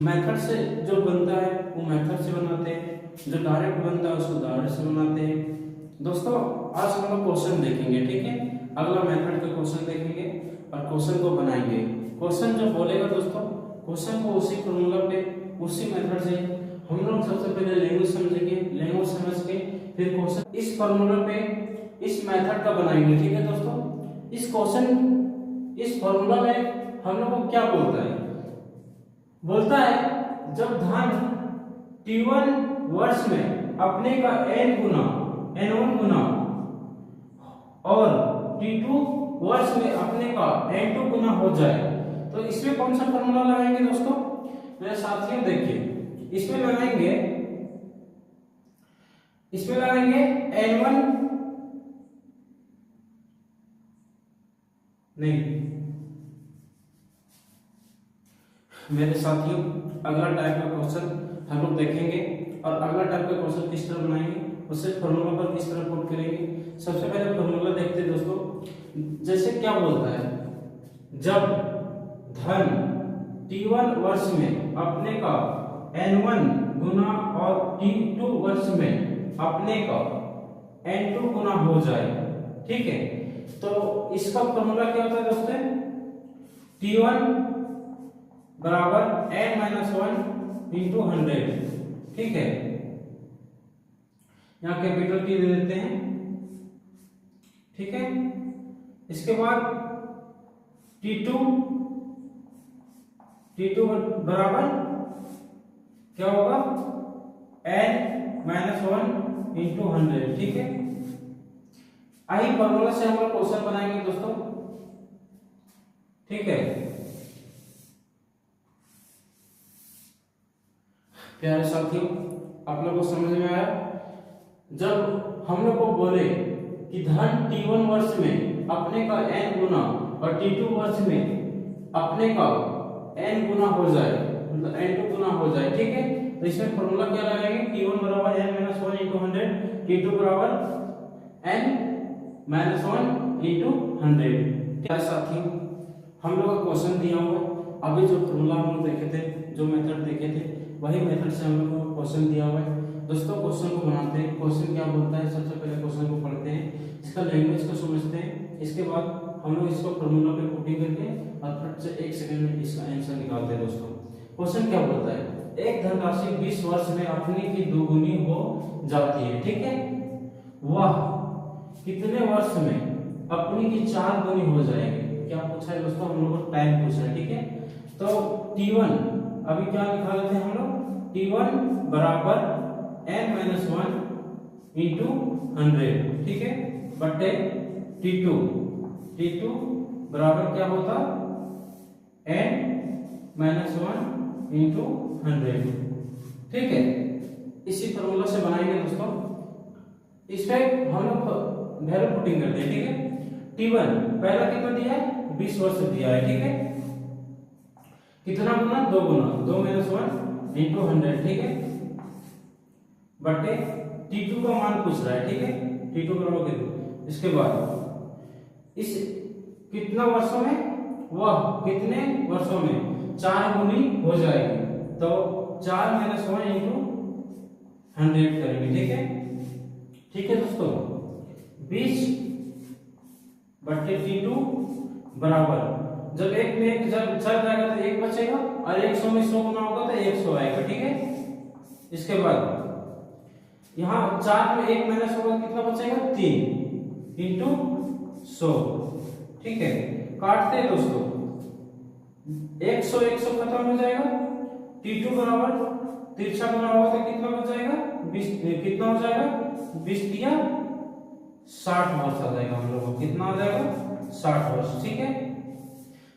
Method से जो बनता है वो मेथड से बनाते हैं, जो डायरेक्ट बनता है उसको डायरेक्ट से बनाते हैं। दोस्तों आज हम लोग क्वेश्चन देखेंगे, ठीक है। अगला मेथड का क्वेश्चन देखेंगे और क्वेश्चन को बनाएंगे। क्वेश्चन जो बोलेगा दोस्तों, क्वेश्चन को उसी फॉर्मूला पे उसी मेथड से हम लोग सबसे पहले लैंग्वेज समझेंगे, लैंग्वेज समझ के फिर क्वेश्चन इस फॉर्मूला पे इस मेथड का बनाएंगे, ठीक है दोस्तों। इस क्वेश्चन इस फॉर्मूला में हम लोग को क्या बोलता है जब धन t1 वर्ष में अपने का n1 गुना और t2 वर्ष में अपने का n2 गुना हो जाए तो इसमें कौन सा फॉर्मूला लगाएंगे दोस्तों मेरे साथियों? देखिए इसमें लगाएंगे n1 नहीं मेरे साथियों, अगला टाइप का क्वेश्चन हम लोग देखेंगे और अगला टाइप का क्वेश्चन किस तरह बनाएंगे, उससे फॉर्मूला पर किस तरह पुट करेंगे। सबसे पहले फॉर्मूला देखते हैं दोस्तों। जैसे क्या बोलता है, जब धन t1 वर्ष में अपने का n1 गुना और t2 वर्ष में अपने का n2 गुना हो जाए, ठीक है। तो इसका फॉर्मूला क्या होता है दोस्तों? t1 बराबर n-1 इंटू 100, ठीक है। यहाँ कैपिटल T दे देते हैं, ठीक है। इसके बाद t2 बराबर क्या होगा? n-1 इंटू 100, ठीक है। आई फॉर्मूला से हम लोग क्वेश्चन बनाएंगे दोस्तों, ठीक है। प्यारे साथियों, आप लोगों को समझ में आया? जब हम लोग को बोले कि धन t1 वर्ष में अपने का n गुना और t2 वर्ष में अपने का n गुना हो जाए, मतलब n2 गुना हो जाए, ठीक है। तो इसमें फॉर्मूला क्या लगाएंगे? t1 बराबर n-1 इंटू 100, t2 बराबर n-1 इंटू 100। प्यारे साथियों, हम लोग का क्वेश्चन दिया हुआ, अभी जो फॉर्मूला हम लोग देखे थे, जो मेथड देखे थे, वही मेथड से हम लोग को क्वेश्चन दिया हुआ है दोस्तों। क्वेश्चन को बनाते हैं। क्वेश्चन क्या बोलता है, सबसे पहले क्वेश्चन को पढ़ते हैं, इसका लैंग्वेज को समझते हैं। इसके बाद हम लोग इसको फॉर्मूला पे पुटिंग करके और फट से 1 सेकंड में इसका आंसर निकालते हैं दोस्तों। क्वेश्चन क्या बोलता है? एक धनराशि 20 वर्ष में अपनी की दोगुनी हो जाती है, ठीक है। वह कितने वर्ष में अपनी की 4 गुनी हो जाएगी? क्या पूछा है दोस्तों? हम लोग को टाइम पूछा है, ठीक है। तो t1 अभी क्या निकाल लेते हैं हम लोग? t1 बराबर n-1 इंटू 100, ठीक है, बटे t2 बराबर क्या होता? n-1 इंटू 100, ठीक है। इसी फॉर्मूला से बनाएंगे दोस्तों। इस पे हम लोग वैल्यू पुटिंग करते हैं, ठीक है। t1 पहला कितना दिया है? 20 वर्ष दिया है, ठीक है। कितना गुना? 2 गुना, 2-1 इंटू 100, ठीक है, बटे t2 का मान पूछ रहा है, ठीक है। t2 बराबर कितना? इसके बाद इस कितना वर्षों में, वह कितने वर्षों में 4 गुनी हो जाएगी, तो 4-1 इंटू 100 करेंगे, ठीक है। ठीक है दोस्तों, 20 बटे t2 बराबर, जब एक में एक जब चल जाएगा तो एक बचेगा और 100 में 100 गुना होगा तो 100 आएगा, ठीक है। इसके बाद यहाँ 4 में 1 माइनस होगा, कितना बचेगा? 3 इंटू 100, ठीक है। काटते हैं दोस्तों, 100 खत्म हो जाएगा। t2 बराबर तिरछा गुना होगा तो कितना बच जाएगा? 20, कितना हो जाएगा? 20 दिया 60 वर्ष आ जाएगा हम लोग को। कितना आ जाएगा? 60 वर्ष, ठीक है।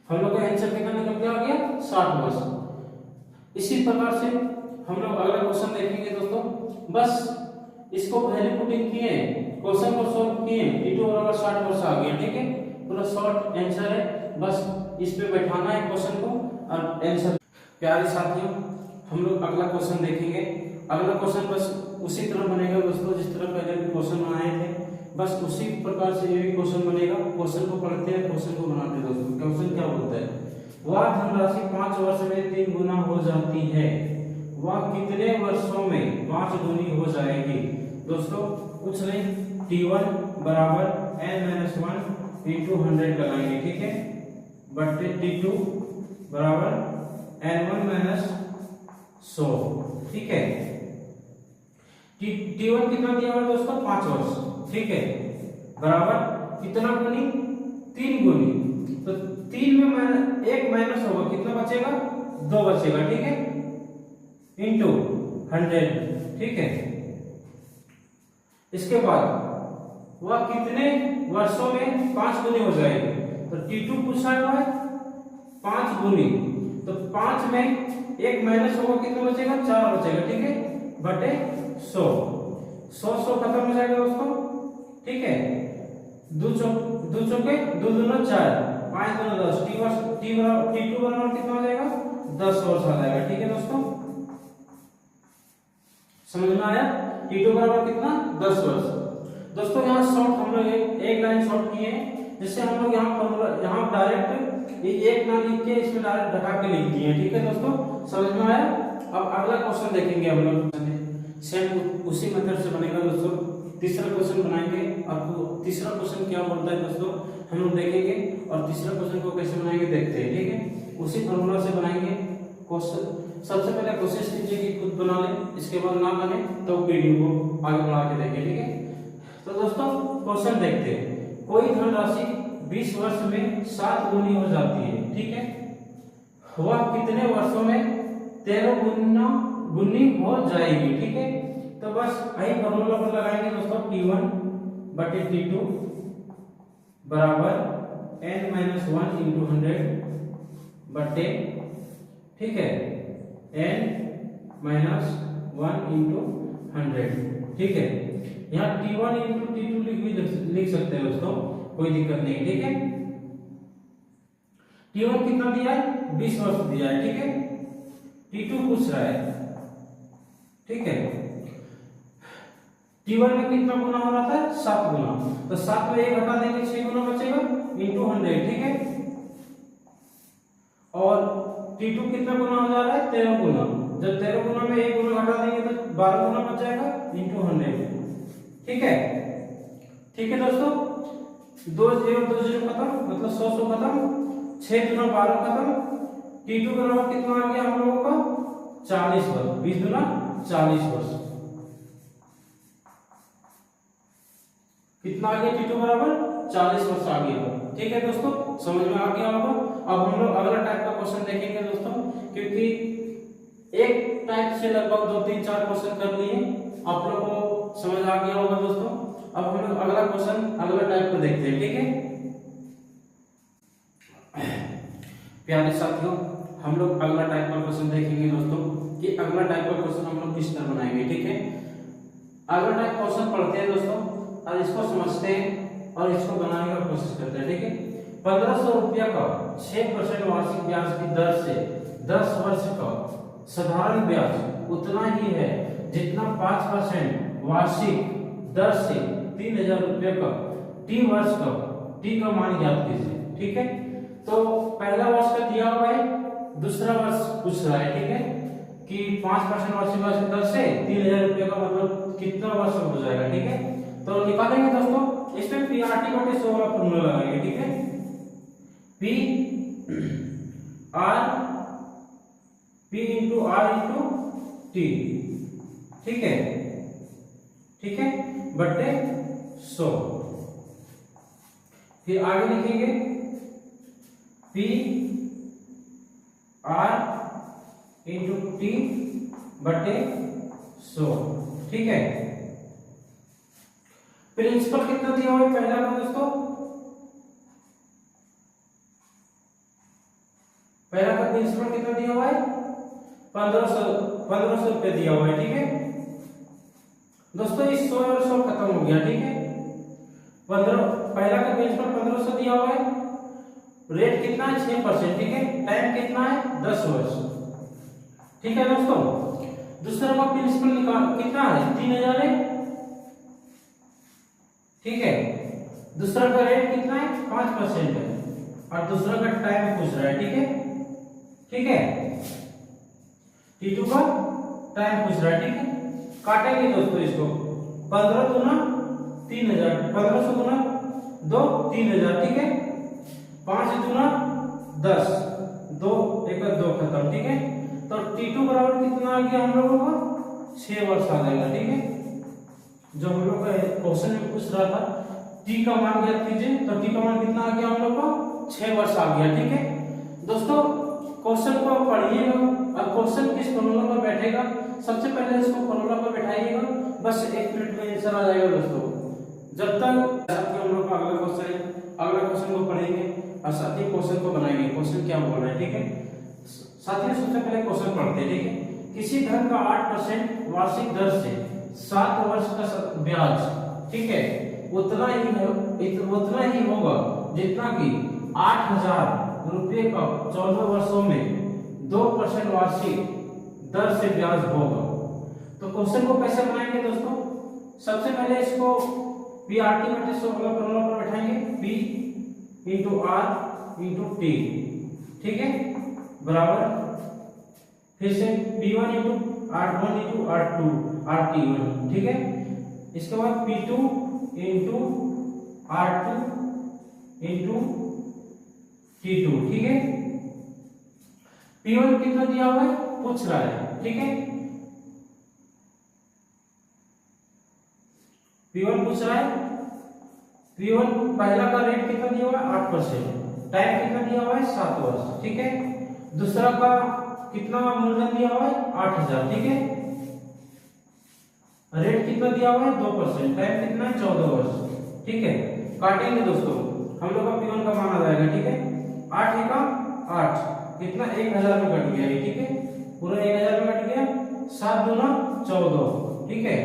हम लोग का आंसर कितना निकल के आ गया? 60 वर्ष। इसी प्रकार से हम लोग अगला क्वेश्चन देखेंगे दोस्तों। बस इसको पहले पुटिंग किए, क्वेश्चन को सॉल्व किए, t2 बराबर 60 वर्ष आ गया, ठीक है। पूरा शॉर्ट आंसर है, बस इस पे बैठाना है क्वेश्चन को और आंसर। प्यारे साथियों, हम लोग अगला क्वेश्चन देखेंगे। अगला क्वेश्चन बस उसी तरह बनेगा दोस्तों जिस तरह पहले क्वेश्चन बनाए थे, बस उसी प्रकार से ये भी क्वेश्चन बनेगा। क्वेश्चन को पढ़ते हैं, क्वेश्चन को बनाते हैं दोस्तों। क्वेश्चन क्या बोलता है? वह धनराशि 5 वर्ष में 3 गुना हो जाती है, वह कितने वर्षों में 5 गुनी हो जाएगी। दोस्तों कुछ नहीं, T1 बराबर n-1 इंटू 100 लगाएंगे, ठीक है, बटे T2 बराबर n1 माइनस 100, ठीक है। T1 कितना दिया हुआ है दोस्तों, 5 वर्ष, ठीक है, बराबर कितना गुनी, 3 गुनी, तो 3 में 1 माइनस होगा, कितना बचेगा, 2 बचेगा, ठीक है, इंटू 100, ठीक है। इसके बाद वह कितने वर्षों में 5 गुनी हो जाएगी, तो T2 पूछा हुआ है 5 गुनी, तो 5 में 1 माइनस होगा, कितना बचेगा, 4 बचेगा, ठीक है, बटे 100 खत्म हो जाएगा दोस्तों, ठीक है। 2 चौके 2 दूना 4, 5 दूना 10, T2 बराबर कितना हो जाएगा, 10 वर्ष आ जाएगा, ठीक है दोस्तों, समझ में आया। T2 बराबर कितना, 10 वर्ष। दोस्तों यहाँ शॉर्ट हम लोग एक लाइन शॉर्ट किए हैं, जिससे हम लोग यहाँ डायरेक्ट ये एक ना लिख के इसमें डायरेक्ट घटा के लिख दिए, ठीक है दोस्तों, समझ में आया। अब अगला क्वेश्चन देखेंगे हम लोग, सेम उसी मेथड से बनेगा दोस्तों। तीसरा क्वेश्चन बनाएंगे, आपको तीसरा क्वेश्चन क्या बोलता है दोस्तों हम लोग देखेंगे, और तीसरा क्वेश्चन को कैसे बनाएंगे देखते हैं, ठीक है। उसी फॉर्मूला से बनाएंगे क्वेश्चन। सबसे पहले कोशिश कीजिए कि खुद बना लें, इसके बाद ना बने तो वीडियो को आगे बढ़ा के देखें, ठीक है। तो दोस्तों क्वेश्चन देखते हैं, कोई धनराशि 20 वर्ष में 7 गुनी हो जाती है, ठीक है, वह कितने वर्षों में 13 गुनी हो जाएगी, ठीक है। तो बस यही फॉर्मूला पर लगाएंगे दोस्तों, T1 बटे T2 बराबर n-1 इंटू 100 बटे, ठीक है, n-1 इंटू 100, ठीक है। यहाँ T1 इंटू T2 लिख सकते हैं दोस्तों, कोई दिक्कत नहीं, ठीक है। T1 कितना दिया है, 20 वर्ष दिया है, ठीक है। T2 पूछ रहा है, ठीक है। T1 में कितना गुना हो रहा था, 7 गुना, तो 7 में 1 घटा देंगे, 6 गुना बचेगा, इंटू 100, ठीक है। और T2 कितना गुना हो जा रहा है, 13 गुना, जब 13 गुना में 1 गुना घटा देंगे तो 12 गुना बच जाएगा, इंटू 100, ठीक है। ठीक है दोस्तों, 2 0 2 0 खत्म, मतलब 100 खत्म, 6 गुना 12 खत्म। T2 बराबर कितना आ गया हम लोगों का, 40 वर्ष, 20 गुना 40 वर्ष, कितना आ गया, T2 बराबर 40 वर्ष आ गया, ठीक है दोस्तों, समझ में आ गया होगा। अब हम लोग अगला टाइप का क्वेश्चन देखेंगे दोस्तों, क्योंकि एक टाइप से लगभग 2 3 4 क्वेश्चन कर लिए, आप लोगों को समझ आ गया होगा दोस्तों। अब हम लोग अगला क्वेश्चन अगला टाइप का देखते हैं, ठीक है प्यारे साथियों। हम लोग अगला टाइप का क्वेश्चन देखेंगे दोस्तों, कि अगला टाइप का क्वेश्चन हम लोग किस तरह बनाएंगे, ठीक है। अगला टाइप क्वेश्चन पढ़ते हैं दोस्तों, और इसको समझते हैं और इसको बनाने का कोशिश करते हैं, ठीक है। 1500 रुपया का 6% वार्षिक ब्याज की दर से 10 वर्ष का साधारण ब्याज उतना ही है जितना 5% वार्षिक दर से 3000 रुपये का टी वर्ष का टी का मान ज्ञात कीजिए, ठीक है। तो पहला वर्ष का दिया हुआ है, दूसरा वर्ष पूछ रहा है, ठीक है, कि 5% वार्षिक ब्याज की दर से 3000 रुपये का मतलब कितना वर्ष हो जाएगा, ठीक है। तो निकालेंगे दोस्तों, इसमें PRT बटे 100 वाला फॉर्मूला लगाएंगे, ठीक है। P into R into T, ठीक है, ठीक है, बटे 100। फिर आगे लिखेंगे P R इंटू T बटे 100, ठीक है। प्रिंसिपल कितना दिया हुआ है पहला का दोस्तों, पहला का प्रिंसिपल कितना दिया हुआ है, 1500 रुपये दिया हुआ है, ठीक है दोस्तों। इस 100 और 100 खत्म हो गया, ठीक है। 15 पहला का प्रिंसिपल 1500 दिया हुआ है, रेट कितना है 6%, ठीक है, टाइम कितना है 10 वर्ष, ठीक है दोस्तों। दूसरा का प्रिंसिपल कितना है 3000 है, ठीक है। दूसरा का रेट कितना है 5% है, और दूसरा का टाइम पूछ रहा है, ठीक है। ठीक है। T2 का टाइम पूछ रहा है, ठीक है। काटेंगे दोस्तों इसको, 15 दूना 3000, 1500 गुना 2 3000, ठीक है। 5 दूना 10, 2 1 2 खत्म, ठीक है। तो T2 बराबर कितना आ गया हम लोगों का, 6 वर्ष आ जाएगा, ठीक है। जो हम लोग का क्वेश्चन में पूछ रहा था T का मान ज्ञात कीजिए, तो T का मान कितना आ गया हम लोग का, 6 वर्ष आ गया, ठीक है। दोस्तों क्वेश्चन को पढ़िएगा और क्वेश्चन किस फॉर्मूला पर बैठेगा, सबसे पहले इसको फॉर्मूला पर बैठाइएगा, बस 1 मिनट में आंसर आ जाएगा दोस्तों। जब तक हम लोग का अगला क्वेश्चन को पढ़ेंगे और साथ ही क्वेश्चन को बनाएंगे, क्वेश्चन क्या बोल रहा है, ठीक है। साथियों सबसे पहले क्वेश्चन पढ़ते हैं, ठीक है। किसी धन का 8% वार्षिक दर से 7 वर्ष का ब्याज, ठीक है, उतना ही होगा जितना कि 8000 रुपये का 14 वर्षों में 2% वार्षिक दर से ब्याज होगा। तो क्वेश्चन को कैसे बनाएंगे दोस्तों, सबसे पहले इसको पीआरटी मैट्रिक्स वाला फॉर्मूला पर बैठाएंगे, P × R × T, ठीक है, बराबर फिर से P1 × R1 × R2 RT1, ठीक है। इसके बाद P2 × R2 × T2, ठीक है। P1 कितना दिया हुआ है पूछ रहा है, ठीक है। P1 पूछ रहा है, P1 पहला का रेट कितना दिया हुआ है 8%, टाइम कितना दिया हुआ है 7 वर्ष, ठीक है। दूसरा का कितना मूलधन दिया हुआ है 8000, ठीक है। रेट कितना दिया हुआ है 2%, टाइम कितना है 14 वर्ष, ठीक है। काटेंगे दोस्तों, हम लोग का P1 का मान आ जाएगा, ठीक है। 8 का 8 कितना 1000 में कट गया, ठीक है, पूरा 1000 में कट गया। 7 दूना 14, ठीक है।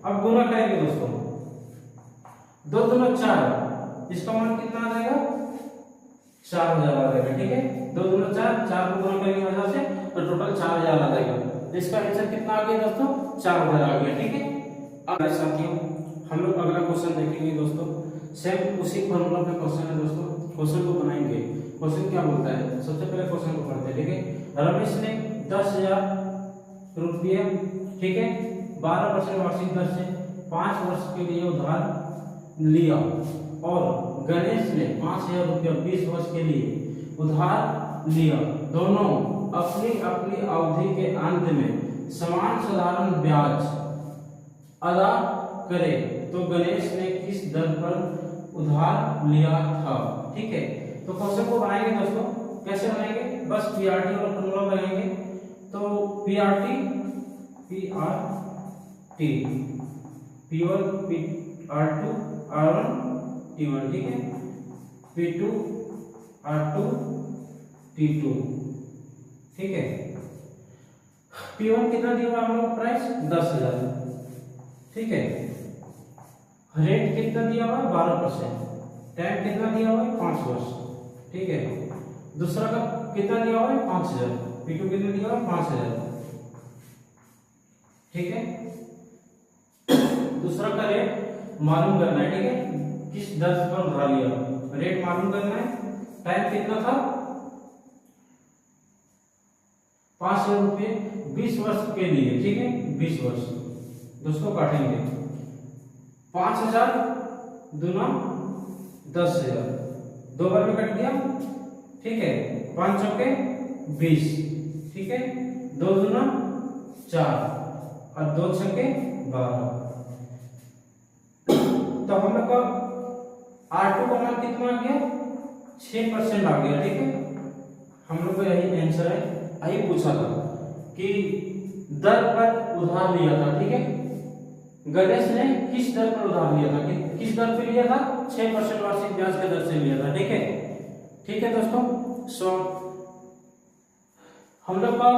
अब गुना करेंगे दोस्तों, 2 दूना 4, इसका मान कितना आ जाएगा 4000 आ जाएगा, ठीक है। 2 दूना 4, 4 को गुना करेंगे 1000 से तो टोटल 4000 आ जाएगा। इसका आंसर कितना आ गया दोस्तों, 4000 आ गया, ठीक है। अब साथियों हम लोग अगला क्वेश्चन देखेंगे दोस्तों, सेम उसी फॉर्मूला पे क्वेश्चन है दोस्तों। क्वेश्चन को बनाएंगे, क्वेश्चन क्या बोलता है, सबसे पहले क्वेश्चन को पढ़ते हैं, ठीक है। रमेश ने 10000 रुपये, ठीक है, 12% वार्षिक दर से 5 वर्ष के लिए उधार लिया और गणेश ने 5000 रुपया 20 वर्ष के लिए उधार लिया। दोनों अपनी अपनी अवधि के अंत में समान साधारण ब्याज अदा करे तो गणेश ने किस दर पर उधार लिया था, ठीक है। तो क्वेश्चन को बनाएंगे दोस्तों, कैसे बनाएंगे, बस पीआरटी और फॉर्मूला लगाएंगे। तो PRT P1 R2 R1 T1, ठीक है। P2 R2 T2, ठीक है। P1 कितना दिया हुआ हम लोग प्राइस 10000, ठीक है। रेट कितना दिया हुआ है 12%, टाइम कितना दिया हुआ है 5 वर्ष, ठीक है। दूसरा का कितना दिया हुआ है 5000, P2 कितना दिया हुआ है 5000, ठीक है। दूसरा का रेट मालूम करना है, ठीक है, किस दर पर उधार लिया, रेट मालूम करना है। टाइम कितना था 5000 रुपये 20 वर्ष के लिए, ठीक है, 20 वर्ष। दोस्तों काटेंगे, 5000 दूना 10000, 2 बार में कट गया, ठीक है। 5 चौके 20, ठीक है। 2 दूना 4 और 2 छक्के 12। तो हम लोग का R2 का मान कितना आ गया 6% आ गया, ठीक है। हम लोग का यही आंसर है, यही पूछा था कि दर पर उधार लिया था, ठीक है। गणेश ने किस दर पर उधार लिया था, किस दर पे लिया था 6% वार्षिक ब्याज के दर से लिया था, ठीक है। ठीक है दोस्तों, सो हम लोग का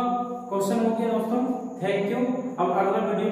क्वेश्चन हो गया दोस्तों, थैंक यू। अब अगला वीडियो